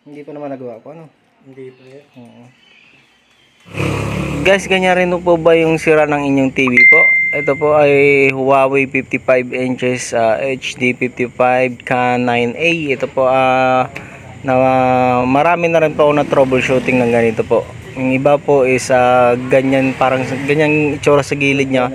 Hindi pa naman nagawa ko, ano? Hindi pa yan. Oo. Guys, ganyan rin po ba yung sira ng inyong TV po? Ito po ay Huawei 55 inches HD 55 K9A. Ito po na marami na rin po ako na troubleshooting ng ganito po. Yung iba po is ganyan, parang ganyan itsura sa gilid niya,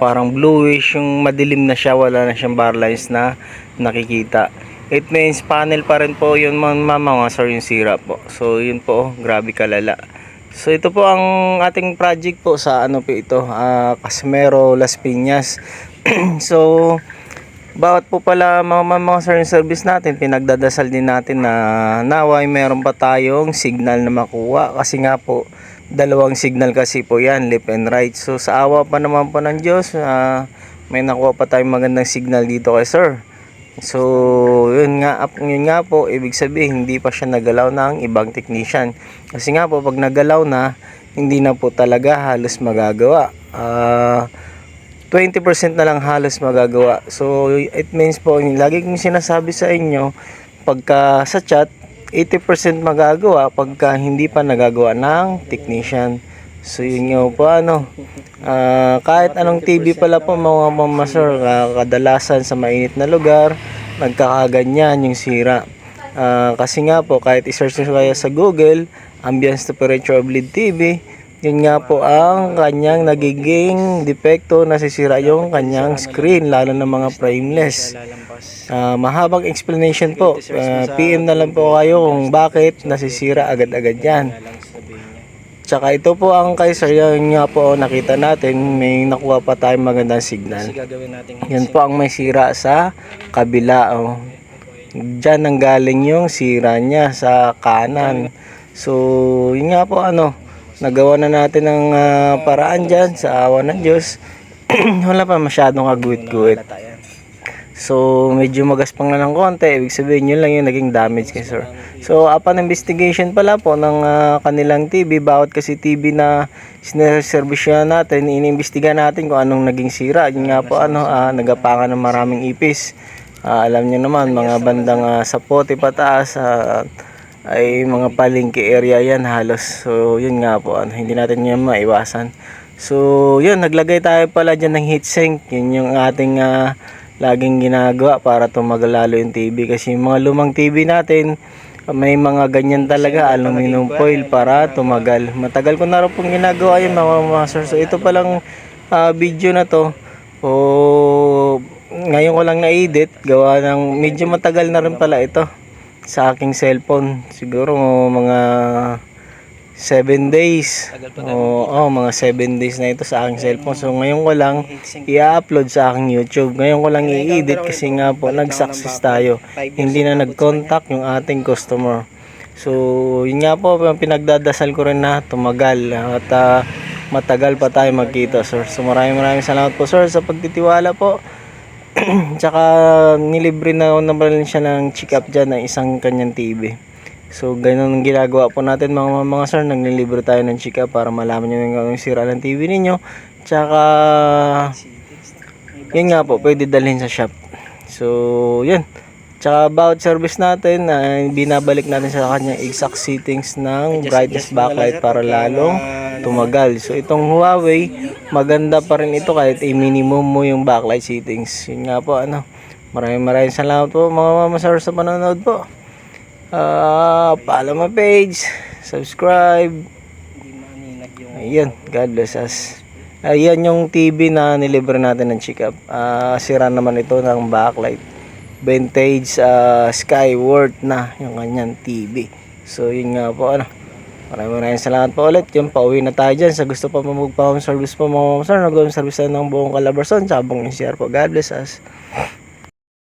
parang bluish, yung madilim na siya, wala na siyang bar lines na nakikita. It means panel pa rin po yun mga sir, yung sira po. So yun po, grabe kalala. So ito po ang ating project po sa ano po ito, Casimero, Las Piñas. So bawat po pala mga service natin, pinagdadasal din natin na naway meron pa tayong signal na makuha, kasi nga po dalawang signal kasi po yan, left and right. So sa awa pa naman po ng Diyos, may nakuha pa tayong magandang signal dito kay sir. So yun nga po, ibig sabihin hindi pa siya nagalaw ng ibang technician, kasi nga po pag nagalaw na, hindi na po talaga halos magagawa. 20% na lang halos magagawa. So it means po, lagi kong sinasabi sa inyo, pagka sa chat 80% magagawa pagka hindi pa nagagawa ng technician. So yun nga po, kahit anong TV pala po mga mamasor, kadalasan sa mainit na lugar nagkakaganyan yung sira. Kasi nga po, kahit i-search nyo kaya sa Google, ambience temperature of LED TV, yun nga po ang kanyang nagiging depekto, nasisira yung kanyang screen, lalo na mga frameless. Mahabang explanation po, PM na lang po kayo kung bakit nasisira agad-agad yan. Tsaka ito po ang kay sir, yun nga po nakita natin, may nakuha pa tayong magandang signal. Yan po ang may sira sa kabila. Diyan nanggaling yung sira niya sa kanan. So yun nga po, nagawa na natin ng paraan dyan sa awa ng Diyos. Wala pa masyadong kaguit-guit. So medyo magaspang na ng konti, ibig sabihin yun lang yung naging damage kay sir. So upon investigation pala po ng kanilang TV, bawat kasi TV na sineservice natin, iniimbestiga natin kung anong naging sira. Yun nga po, nagapangan ng maraming ipis. Alam niyo naman, mga bandang sa Pote pataas, ay mga palengke area yan halos. So yun nga po, hindi natin yan maiwasan. So yun, naglagay tayo pala dyan ng heatsink. Yun yung ating laging ginagawa para tumagal lalo yung TV, kasi yung mga lumang TV natin may mga ganyan talaga, aluminum foil para tumagal. Matagal ko na rin pong ginagawa yung mga master. So ito palang video na to, ngayon ko lang na-edit, gawa ng medyo matagal na rin pala ito sa aking cellphone. Siguro mga 7 days. Mga 7 days na ito sa aking cellphone. So ngayon ko lang i-upload sa aking YouTube. Ngayon ko lang i-edit kasi nga po nag-success tayo. Hindi na nag-contact yung ating customer. So yun nga po, pinagdadasal ko rin na tumagal at matagal pa tayo magkita, sir. So maraming salamat po, sir, sa pagtitiwala po. Tsaka nilibre na naman siya ng check-up dyan ng isang kanyang TV. So ganun ang ginagawa po natin mga sir, naglilibre tayo ng check-up para malaman nyo yung sira ng TV ninyo. Tsaka yun nga po, pwede dalhin sa shop. So yun, tsaka about service natin, binabalik natin sa kanyang exact settings ng brightness backlight para lalong tumagal. So itong Huawei, maganda pa rin ito kahit i-minimum mo yung backlight settings. Yun nga po, maraming salamat po mga sir sa panonood po. Follow my page, subscribe. Ayan, God bless us. Ayan yung TV na nilibre natin ng check-up. Sira naman ito ng backlight. Vintage Skyward na yung kanyang TV. So yun nga po, maraming salamat po ulit. Yung pauwi na tayo dyan. Sa gusto pa magpa-home service po mga sir, nag-home service ng buong Calabarzon, tsaka buong NCR po. God bless us.